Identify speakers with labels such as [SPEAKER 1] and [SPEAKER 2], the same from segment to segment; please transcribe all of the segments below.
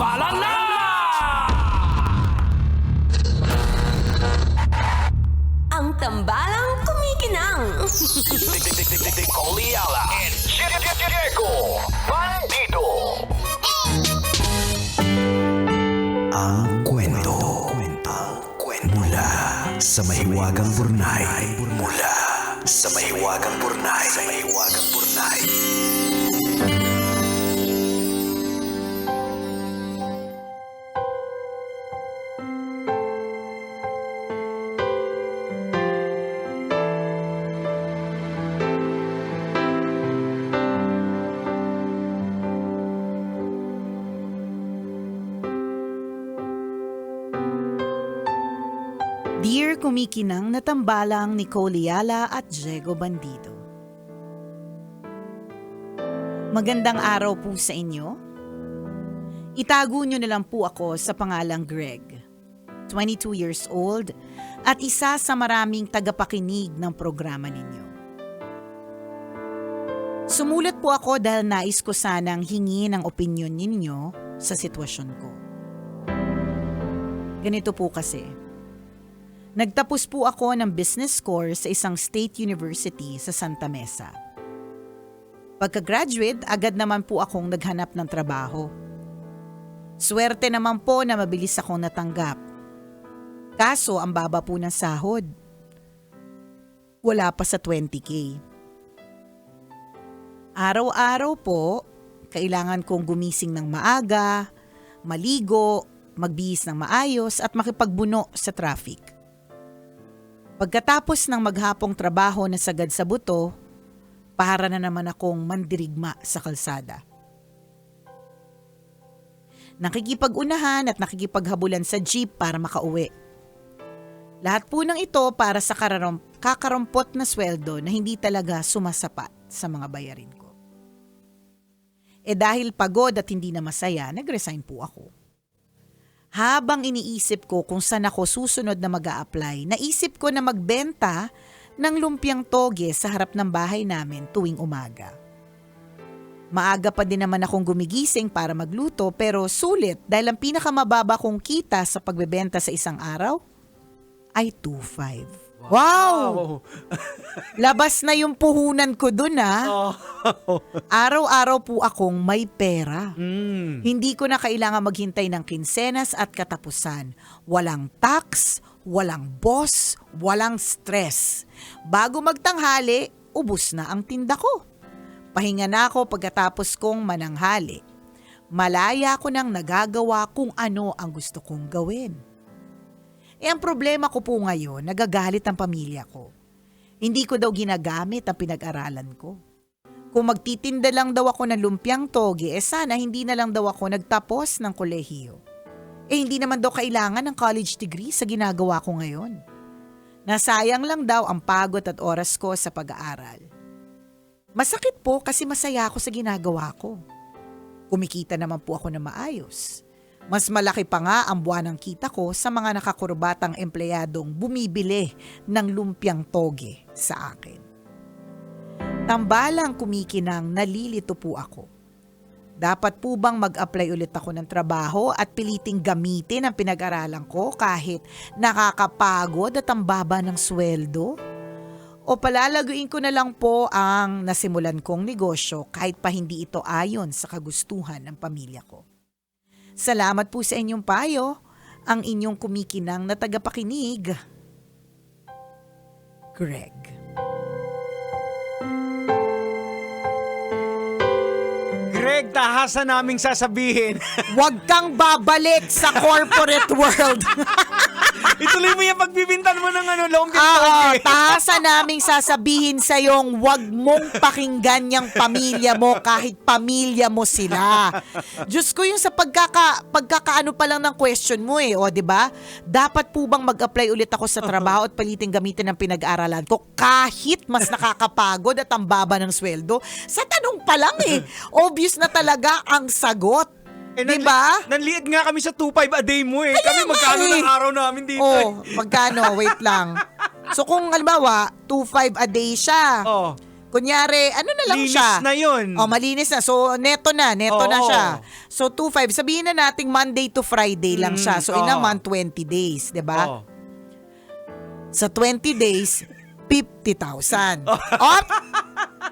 [SPEAKER 1] Tambalan na!
[SPEAKER 2] Ang tambalang kumikinang.
[SPEAKER 3] Coliala and Diego Bandido.
[SPEAKER 4] Ang kwento. Mula sa mahiwagang Burnay. Mula sa mahiwagang Burnay.
[SPEAKER 5] Dear kumikinang na tambalang ni Coliala at Diego Bandido. Magandang araw po sa inyo. Itago nyo na lang po ako sa pangalang Greg, 22 years old at isa sa maraming tagapakinig ng programa ninyo. Sumulat po ako dahil nais ko sanang hingi ng opinyon ninyo sa sitwasyon ko. Ganito po kasi. Nagtapos po ako ng business course sa isang state university sa Santa Mesa. Pagka-graduate, agad naman po akong naghanap ng trabaho. Swerte naman po na mabilis akong natanggap. Kaso ang baba po ng sahod. Wala pa sa 20K. Araw-araw po, kailangan kong gumising ng maaga, maligo, magbihis ng maayos at makipagbuno sa traffic. Pagkatapos ng maghapong trabaho na sagad sa buto, para na naman akong mandirigma sa kalsada. Nakikipag-unahan at nakikipaghabulan sa jeep para makauwi. Lahat po ng ito para sa kakarampot na sweldo na hindi talaga sumasapat sa mga bayarin ko. Dahil pagod at hindi na masaya, nag-resign po ako. Habang iniisip ko kung saan ako susunod na mag-a-apply, naisip ko na magbenta ng lumpiang toge sa harap ng bahay namin tuwing umaga. Maaga pa din naman akong gumigising para magluto pero sulit dahil ang pinakamababa kong kita sa pagbebenta sa isang araw ay 2.5. Wow! Labas na yung puhunan ko dun Araw-araw po akong may pera. Hindi ko na kailangan maghintay ng kinsenas at katapusan. Walang tax, walang boss, walang stress. Bago magtanghali, ubos na ang tinda ko. Pahinga na ako pagkatapos kong mananghali. Malaya ko nang nagagawa kung ano ang gusto kong gawin. Ang problema ko po ngayon, nagagalit ang pamilya ko. Hindi ko daw ginagamit ang pinag-aralan ko. Kung magtitinda lang daw ako ng lumpiang toge, sana hindi na lang daw ako nagtapos ng kolehiyo. Hindi naman daw kailangan ng college degree sa ginagawa ko ngayon. Nasayang lang daw ang pagod at oras ko sa pag-aaral. Masakit po kasi masaya ako sa ginagawa ko. Kumikita naman po ako na maayos. Mas malaki pa nga ang buwanang kita ko sa mga nakakurbatang empleyadong bumibili ng lumpiang toge sa akin. Tambalang kumikinang nalilito po ako. Dapat po bang mag-apply ulit ako ng trabaho at piliting gamitin ang pinag-aralan ko kahit nakakapagod at ang baba ng sweldo? O palalaguin ko na lang po ang nasimulan kong negosyo kahit pa hindi ito ayon sa kagustuhan ng pamilya ko? Salamat po sa inyong payo, ang inyong kumikinang na tagapakinig, Greg.
[SPEAKER 6] Greg, tahasan naming sasabihin.
[SPEAKER 5] Huwag kang babalik sa corporate world.
[SPEAKER 6] Ituloy mo yung pagbibintan mo ng lumpia toge.
[SPEAKER 5] Tahasan naming sasabihin sa iyong huwag mong pakinggan yung pamilya mo kahit pamilya mo sila. Diyos ko, yung sa pagkakaano pa lang ng question mo di ba? Dapat po bang mag-apply ulit ako sa trabaho at paliting gamitin ang pinag-aralan ko kahit mas nakakapagod at ang baba ng sweldo? Sa tanong pa lang obvious na talaga ang sagot. Diba?
[SPEAKER 6] Nanliit nga kami sa 2.5 a day mo Kami magkano ng araw namin dito
[SPEAKER 5] magkano? Wait lang. So kung halimbawa, 2.5 a day siya. Kunyari, ano na lang
[SPEAKER 6] Linis
[SPEAKER 5] siya?
[SPEAKER 6] na yun.
[SPEAKER 5] Malinis na. So, neto na
[SPEAKER 6] Oo.
[SPEAKER 5] siya. So, 2.5. Sabihin na nating Monday to Friday lang siya. So, in a month, 20 days, 'di ba?
[SPEAKER 6] Oo.
[SPEAKER 5] Sa 20 days, 50,000. Op!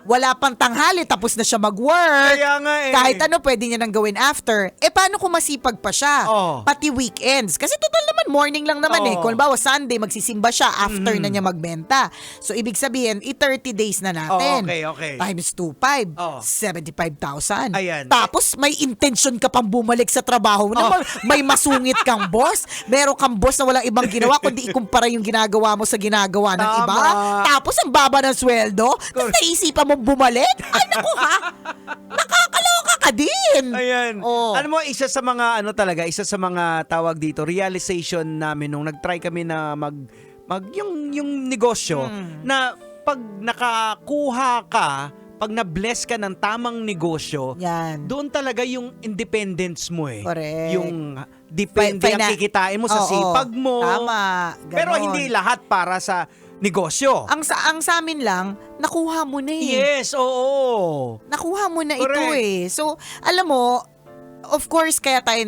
[SPEAKER 5] Wala pang tanghali, tapos na siya mag-work.
[SPEAKER 6] Kaya nga eh.
[SPEAKER 5] Kahit ano pwede niya nang gawin after. Paano kung masipag pa siya?
[SPEAKER 6] Oh.
[SPEAKER 5] Pati weekends. Kasi total naman, morning lang naman
[SPEAKER 6] Oh.
[SPEAKER 5] Kung halimbawa, Sunday, magsisimba siya after na niya magbenta. So, ibig sabihin, 30 days na natin.
[SPEAKER 6] Okay.
[SPEAKER 5] Times 2.5,
[SPEAKER 6] Oh.
[SPEAKER 5] 75,000.
[SPEAKER 6] Ayan.
[SPEAKER 5] Tapos, may intention ka pang bumalik sa trabaho na may masungit kang boss. Meron kang boss na walang ibang ginawa, kundi ikumpara yung ginagawa mo sa ginagawa ng
[SPEAKER 6] Tama.
[SPEAKER 5] iba. Tapos, ang baba ng sweldo. Tapos, naisipan mo bumalik? Ay, naku ha! Nakakaloka ka din!
[SPEAKER 6] Ayan.
[SPEAKER 5] Oh.
[SPEAKER 6] Ano mo, isa sa mga tawag dito, realization namin nung nag-try kami na yung negosyo, na pag nakakuha ka, pag na-bless ka ng tamang negosyo,
[SPEAKER 5] Yan.
[SPEAKER 6] doon talaga yung independence mo eh.
[SPEAKER 5] Correct.
[SPEAKER 6] Yung depende ang kikitain mo sa
[SPEAKER 5] Oo.
[SPEAKER 6] sipag mo.
[SPEAKER 5] Tama.
[SPEAKER 6] Pero
[SPEAKER 5] Ganon.
[SPEAKER 6] hindi lahat para sa negosyo.
[SPEAKER 5] Ang sa amin lang, nakuha mo na
[SPEAKER 6] Yes, oo.
[SPEAKER 5] Nakuha mo na
[SPEAKER 6] Correct.
[SPEAKER 5] ito So, alam mo, of course, kaya tayo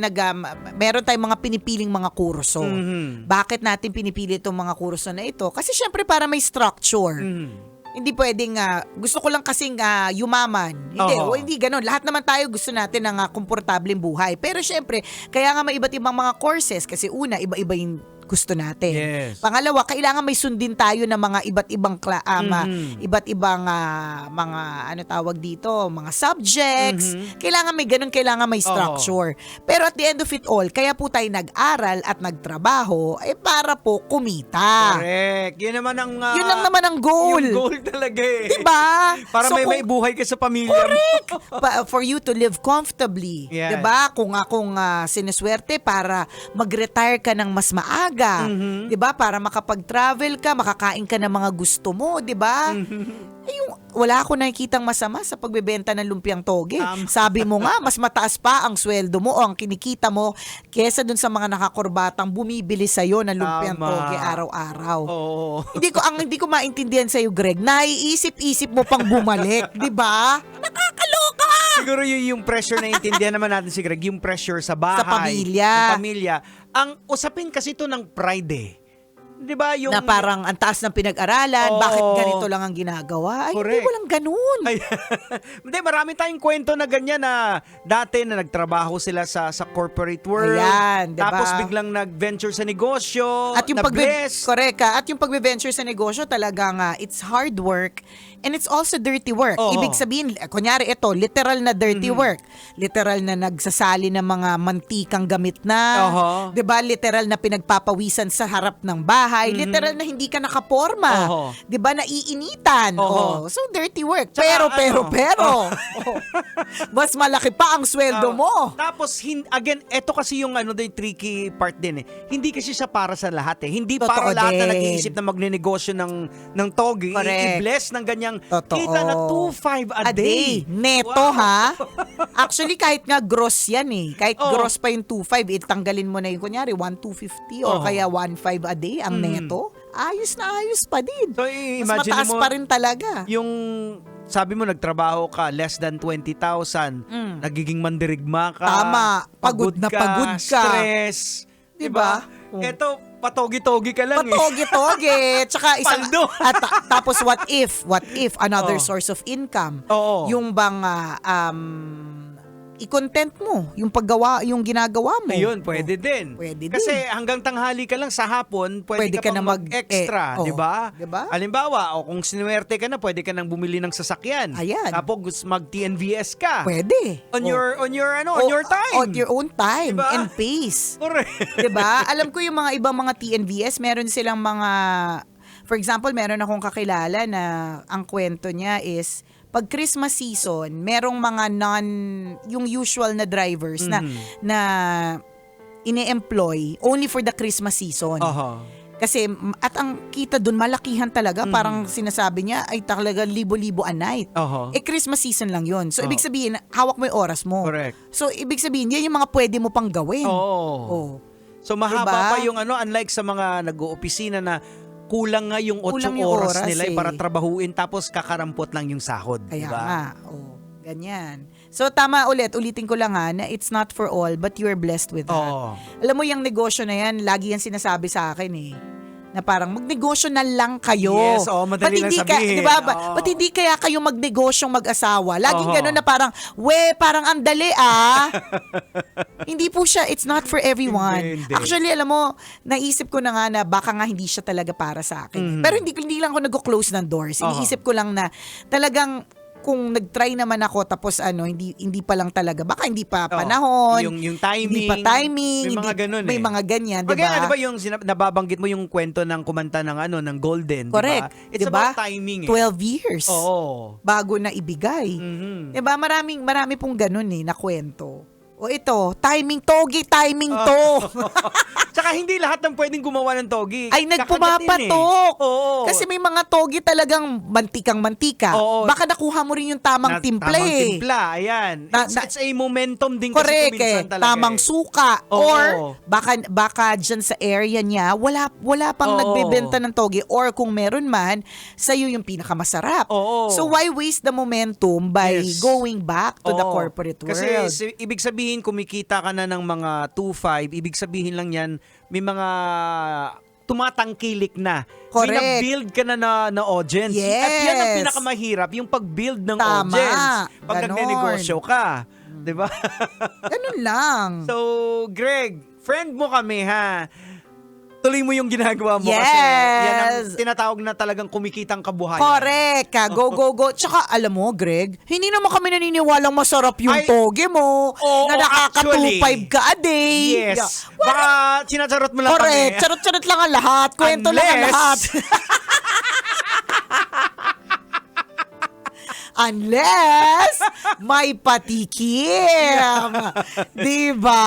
[SPEAKER 5] meron tayong mga pinipiling mga kurso.
[SPEAKER 6] Mhm.
[SPEAKER 5] Bakit natin pinipili itong mga kurso na ito? Kasi syempre para may structure. Hindi pwedeng, gusto ko lang kasing yumaman. Hindi,
[SPEAKER 6] Oo.
[SPEAKER 5] hindi ganun. Lahat naman tayo gusto natin ng komportableng buhay. Pero syempre, kaya nga may iba't ibang mga courses. Kasi una, iba-iba yung gusto natin.
[SPEAKER 6] Yes.
[SPEAKER 5] Pangalawa, kailangan may sundin tayo ng mga iba't ibang iba't ibang mga ano tawag dito, mga subjects. Kailangan may ganun, kailangan may structure. Pero at the end of it all, kaya po tayo nag-aral at nagtrabaho para po kumita.
[SPEAKER 6] Correct. Yun naman ang
[SPEAKER 5] Yun lang naman ang goal.
[SPEAKER 6] Yung goal talaga eh.
[SPEAKER 5] Diba?
[SPEAKER 6] Para
[SPEAKER 5] So,
[SPEAKER 6] may buhay ka sa pamilya
[SPEAKER 5] correct.
[SPEAKER 6] mo.
[SPEAKER 5] For you to live comfortably.
[SPEAKER 6] Yes.
[SPEAKER 5] 'Di ba? Kung sineswerte para mag-retire ka ng mas maaga, 'di ba? Para makapag-travel ka, makakain ka ng mga gusto mo, 'di ba? Wala ako nakikitang masama sa pagbebenta ng lumpiang toge. Sabi mo nga, mas mataas pa ang sweldo mo o ang kinikita mo kesa dun sa mga nakakurbatang bumibili sa'yo ng lumpiang
[SPEAKER 6] Tama.
[SPEAKER 5] toge araw-araw.
[SPEAKER 6] Oo.
[SPEAKER 5] Hindi ko maintindihan sa iyo, Greg. Naiisip-isip mo pang bumalik, 'di ba? Nakakaloka.
[SPEAKER 6] Siguro yung pressure na intindihan naman natin si Greg, yung pressure sa bahay.
[SPEAKER 5] Sa pamilya.
[SPEAKER 6] Sa pamilya. Ang usapin kasi ito ng pride eh. Di ba yung...
[SPEAKER 5] Na parang ang taas ng pinag-aralan,
[SPEAKER 6] Oo.
[SPEAKER 5] bakit ganito lang ang ginagawa? Ay, hindi,
[SPEAKER 6] Correct.
[SPEAKER 5] walang ganun.
[SPEAKER 6] Ay, hindi, marami tayong kwento na ganyan na dati na nagtrabaho sila sa corporate world.
[SPEAKER 5] Ayan, diba?
[SPEAKER 6] Tapos biglang nag-venture sa negosyo.
[SPEAKER 5] At yung
[SPEAKER 6] na-bless.
[SPEAKER 5] correct ka. At yung pagbe-venture sa negosyo talagang it's hard work and it's also dirty work.
[SPEAKER 6] Oo.
[SPEAKER 5] Ibig sabihin, kunyari ito, literal na dirty work. Literal na nagsasali ng mga mantikang gamit na.
[SPEAKER 6] Oho.
[SPEAKER 5] 'Di ba? Literal na pinagpapawisan sa harap ng bahay. Literal na hindi ka nakaporma.
[SPEAKER 6] Oho.
[SPEAKER 5] 'Di ba? Naiinitan.
[SPEAKER 6] Oho.
[SPEAKER 5] So dirty work.
[SPEAKER 6] Tsaka,
[SPEAKER 5] Pero. Mas malaki pa ang sweldo mo.
[SPEAKER 6] Tapos, again, eto kasi yung tricky part din eh. Hindi kasi siya para sa lahat eh. Hindi
[SPEAKER 5] Totoo
[SPEAKER 6] para lahat na
[SPEAKER 5] din.
[SPEAKER 6] nag-iisip na magnenegosyo ng togi.
[SPEAKER 5] Correct.
[SPEAKER 6] I-bless ng ganyang
[SPEAKER 5] Totoo.
[SPEAKER 6] kita na 2.5 a day.
[SPEAKER 5] Neto,
[SPEAKER 6] Wow.
[SPEAKER 5] ha? Actually, kahit nga gross yan eh. Kahit
[SPEAKER 6] Oo.
[SPEAKER 5] gross pa yung 2.5, itanggalin mo na yung kunyari 1,250 or
[SPEAKER 6] Oo.
[SPEAKER 5] kaya 1.5 a day ang neto. Ayos na ayos pa din.
[SPEAKER 6] So,
[SPEAKER 5] Mas
[SPEAKER 6] imagine
[SPEAKER 5] mataas
[SPEAKER 6] mo,
[SPEAKER 5] pa rin talaga.
[SPEAKER 6] yung sabi mo nagtrabaho ka less than 20,000, nagiging mandirigma ka.
[SPEAKER 5] Tama. Pagod na pagod ka.
[SPEAKER 6] Stress.
[SPEAKER 5] Diba?
[SPEAKER 6] Eto, patogi-togi ka lang eh.
[SPEAKER 5] Patoge-toge. Tsaka isang,
[SPEAKER 6] Paldo.
[SPEAKER 5] tapos what if another source of income?
[SPEAKER 6] Oo.
[SPEAKER 5] Yung bang i-content mo yung paggawa, yung ginagawa mo.
[SPEAKER 6] Ayun, pwede din.
[SPEAKER 5] Pwede din.
[SPEAKER 6] Kasi hanggang tanghali ka lang sa hapon, pwede ka
[SPEAKER 5] na
[SPEAKER 6] pang mag-extra, di ba?
[SPEAKER 5] Diba?
[SPEAKER 6] Halimbawa, o kung sinuwerte ka na, pwede ka nang bumili ng sasakyan.
[SPEAKER 5] Ayan.
[SPEAKER 6] Tapos mag-TNVS ka.
[SPEAKER 5] Pwede.
[SPEAKER 6] On your time.
[SPEAKER 5] On your own time
[SPEAKER 6] Diba?
[SPEAKER 5] and pace.
[SPEAKER 6] Correct.
[SPEAKER 5] 'Di ba? Alam ko yung mga ibang mga TNVS, meron silang mga, for example, meron akong kakilala na ang kwento niya is pag Christmas season, merong mga yung usual na drivers na ine-employ only for the Christmas season.
[SPEAKER 6] Aha.
[SPEAKER 5] Kasi at ang kita doon malakihan talaga, parang sinasabi niya ay talaga libo-libo a night.
[SPEAKER 6] Aha.
[SPEAKER 5] Christmas season lang 'yon. So ibig sabihin, hawak mo 'yung oras mo.
[SPEAKER 6] Correct.
[SPEAKER 5] So ibig sabihin, yan yung mga pwede mo pang gawin.
[SPEAKER 6] Oo.
[SPEAKER 5] Oh.
[SPEAKER 6] So mahaba
[SPEAKER 5] Diba?
[SPEAKER 6] pa yung unlike sa mga nag-oopisina na kulang nga yung 8
[SPEAKER 5] Kulang yung
[SPEAKER 6] oras
[SPEAKER 5] oras
[SPEAKER 6] nila
[SPEAKER 5] eh.
[SPEAKER 6] para trabahuin tapos kakarampot lang yung sahod.
[SPEAKER 5] Kaya
[SPEAKER 6] diba?
[SPEAKER 5] nga, ganyan. So tama ulitin ko lang na it's not for all but you're blessed with that.
[SPEAKER 6] Oo.
[SPEAKER 5] Alam mo yung negosyo na yan, lagi yan sinasabi sa akin na parang magnegosyo na lang kayo.
[SPEAKER 6] Yes, madali lang sabihin.
[SPEAKER 5] Diba?
[SPEAKER 6] Oo.
[SPEAKER 5] Ba't hindi kaya kayo magnegosyong mag-asawa? Laging
[SPEAKER 6] Oo.
[SPEAKER 5] gano'n na parang, parang ang dali Hindi po siya, it's not for everyone.
[SPEAKER 6] Hindi.
[SPEAKER 5] Actually, alam mo, naisip ko na nga na baka nga hindi siya talaga para sa akin. Pero hindi lang ako nag-close ng doors. Iniisip ko lang na talagang kung nag-try naman ako tapos hindi pa lang talaga, baka hindi pa panahon,
[SPEAKER 6] yung timing,
[SPEAKER 5] hindi pa timing,
[SPEAKER 6] may mga ganun
[SPEAKER 5] may mga ganyan,
[SPEAKER 6] Pag
[SPEAKER 5] diba?
[SPEAKER 6] diba yung nababanggit mo yung kwento ng kumanta ng Golden,
[SPEAKER 5] Correct.
[SPEAKER 6] diba? It's
[SPEAKER 5] Diba?
[SPEAKER 6] about timing
[SPEAKER 5] 12 years
[SPEAKER 6] Oo.
[SPEAKER 5] bago na ibigay.
[SPEAKER 6] Mhm.
[SPEAKER 5] Diba? Marami pong ganun na kwento. O ito, timing to.
[SPEAKER 6] Tsaka hindi lahat ng pwedeng gumawa ng togi.
[SPEAKER 5] Ay,
[SPEAKER 6] Kakagatin
[SPEAKER 5] nagpumapatok.
[SPEAKER 6] Oo.
[SPEAKER 5] Kasi may mga togi talagang mantikang-mantika.
[SPEAKER 6] Oo.
[SPEAKER 5] Baka nakuha mo rin yung tamang timpla
[SPEAKER 6] Tamang timpla, ayan. It's a momentum din kasi
[SPEAKER 5] Correct
[SPEAKER 6] kuminsan talaga.
[SPEAKER 5] tamang suka.
[SPEAKER 6] Oo.
[SPEAKER 5] Or baka dyan sa area niya, wala pang
[SPEAKER 6] Oo.
[SPEAKER 5] nagbebenta ng togi. Or kung meron man, sa'yo yung pinakamasarap.
[SPEAKER 6] Oo.
[SPEAKER 5] So why waste the momentum by
[SPEAKER 6] Yes.
[SPEAKER 5] going back to the
[SPEAKER 6] Oo.
[SPEAKER 5] corporate world?
[SPEAKER 6] Kasi ibig sabihin, kumikita ka na ng mga 2-5, ibig sabihin lang yan, may mga tumatangkilik na.
[SPEAKER 5] Correct.
[SPEAKER 6] May na-build ka na audience.
[SPEAKER 5] Yes.
[SPEAKER 6] At yan ang pinakamahirap, yung pag-build ng
[SPEAKER 5] Tama.
[SPEAKER 6] audience. Pag
[SPEAKER 5] Ganon.
[SPEAKER 6] nagne-negosyo ka. Diba?
[SPEAKER 5] Ganun lang.
[SPEAKER 6] So, Greg, friend mo kami ha. Tuloy mo yung ginagawa mo
[SPEAKER 5] Yes.
[SPEAKER 6] kasi yan ang tinatawag na talagang kumikitang kabuhayan.
[SPEAKER 5] Correct ka. Go. Tsaka alam mo, Greg, hindi naman kami naniniwalang masarap yung
[SPEAKER 6] Ay,
[SPEAKER 5] toge mo.
[SPEAKER 6] oo,
[SPEAKER 5] Na nakaka-2.5
[SPEAKER 6] actually.
[SPEAKER 5] ka a day.
[SPEAKER 6] Yes. Baka sinacharot mo lang
[SPEAKER 5] Correct.
[SPEAKER 6] kami.
[SPEAKER 5] Charot-charot lang ang lahat. Kwento lang ang lahat. Unless may patikim. Diba?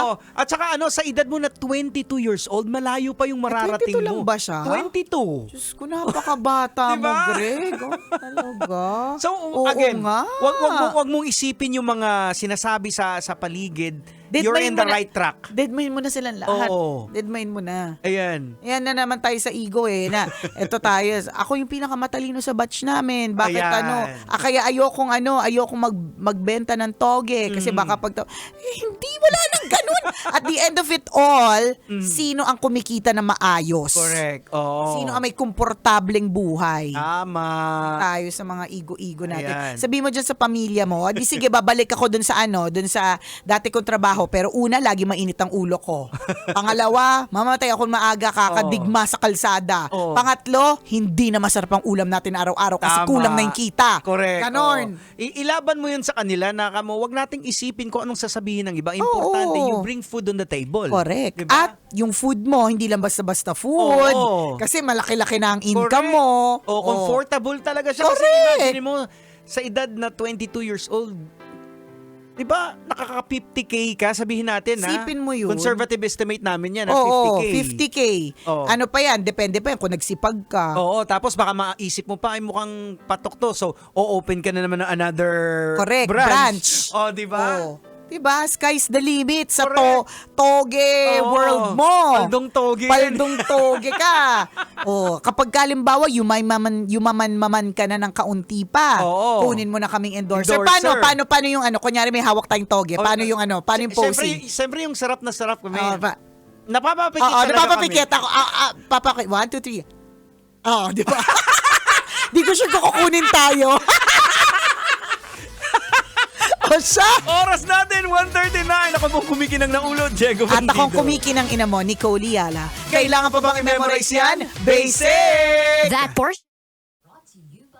[SPEAKER 6] Oo. At saka sa edad mo na 22 years old, malayo pa yung mararating
[SPEAKER 5] 22 lang
[SPEAKER 6] mo.
[SPEAKER 5] ba siya?
[SPEAKER 6] 22.
[SPEAKER 5] Diyos ko, napakabata
[SPEAKER 6] Diba?
[SPEAKER 5] mo, Greg. Oh, talaga.
[SPEAKER 6] So,
[SPEAKER 5] Oo
[SPEAKER 6] again,
[SPEAKER 5] nga.
[SPEAKER 6] wag mong isipin yung mga sinasabi sa paligid.
[SPEAKER 5] Deadmine
[SPEAKER 6] You're in
[SPEAKER 5] mo
[SPEAKER 6] the
[SPEAKER 5] na-
[SPEAKER 6] right track.
[SPEAKER 5] Deadmine mo na silang lahat.
[SPEAKER 6] Oo.
[SPEAKER 5] Deadmine mo na.
[SPEAKER 6] Ayan.
[SPEAKER 5] Yan na naman tayo sa ego na eto tayo, ako yung pinakamatalino sa batch namin. Bakit
[SPEAKER 6] Ayan.
[SPEAKER 5] kaya ayokong magbenta ng toge kasi baka hindi, wala nang ganun. At the end of it all, sino ang kumikita na maayos?
[SPEAKER 6] Correct. Oo.
[SPEAKER 5] Sino ang may komportableng buhay?
[SPEAKER 6] Tama.
[SPEAKER 5] Tayo sa mga ego-ego natin.
[SPEAKER 6] Ayan.
[SPEAKER 5] Sabi mo dyan sa pamilya mo, di sige, babalik ako dun sa dati kong trabaho. Pero una, lagi mainit ang ulo ko. Pangalawa, mamatay ako maaga kakadigma sa kalsada.
[SPEAKER 6] Oo.
[SPEAKER 5] Pangatlo, hindi na masarap ang ulam natin araw-araw kasi
[SPEAKER 6] Tama.
[SPEAKER 5] kulang na yung kita.
[SPEAKER 6] Correct.
[SPEAKER 5] Ganon.
[SPEAKER 6] Oo. Ilaban mo yun sa kanila na wag nating isipin kung anong sasabihin ng iba. Importante,
[SPEAKER 5] Oo.
[SPEAKER 6] you bring food on the table.
[SPEAKER 5] Correct.
[SPEAKER 6] Diba?
[SPEAKER 5] At yung food mo, hindi lang basta-basta food.
[SPEAKER 6] Oo.
[SPEAKER 5] Kasi malaki-laki na ang income
[SPEAKER 6] Correct.
[SPEAKER 5] mo.
[SPEAKER 6] O, comfortable talaga siya. Kasi
[SPEAKER 5] Correct.
[SPEAKER 6] imagine mo, sa edad na 22 years old, diba, nakaka-50K ka, sabihin natin
[SPEAKER 5] Sipin mo yun.
[SPEAKER 6] Conservative estimate namin yan,
[SPEAKER 5] Oo,
[SPEAKER 6] 50K.
[SPEAKER 5] 50K.
[SPEAKER 6] Oo.
[SPEAKER 5] Ano pa yan? Depende pa yan kung nagsipag ka.
[SPEAKER 6] Oo, tapos baka maisip mo pa, ay mukhang patok to. So, o-open ka na naman ng another
[SPEAKER 5] Correct,
[SPEAKER 6] branch.
[SPEAKER 5] branch.
[SPEAKER 6] O, diba?
[SPEAKER 5] Oo. Diba? Sky's the limit sa
[SPEAKER 6] Correct.
[SPEAKER 5] toge
[SPEAKER 6] Oo.
[SPEAKER 5] world mo.
[SPEAKER 6] Paldong toge.
[SPEAKER 5] Paldong toge ka. Kapag kalimbawa, yumaman ka na ng kaunti pa.
[SPEAKER 6] Oo.
[SPEAKER 5] Kunin mo na kaming endorser.
[SPEAKER 6] Endorser.
[SPEAKER 5] Paano yung kunyari may hawak tayong toge. Paano yung paano yung posing?
[SPEAKER 6] Siyempre yung sarap na sarap kami.
[SPEAKER 5] Oo,
[SPEAKER 6] Napapapikit talaga
[SPEAKER 5] napapapikit
[SPEAKER 6] kami.
[SPEAKER 5] ako. 1, 2, 3. Oo, di ba? Di ko sure kung kukunin tayo. O siya.
[SPEAKER 6] Oras natin, 1:39. Ako pong kumikinang ng ulo, Diego
[SPEAKER 5] At
[SPEAKER 6] Bandido.
[SPEAKER 5] akong kumikinang ina mo, Nicole Yala. Kailangan pa bang i-memorize yan? Basic!
[SPEAKER 2] That portion.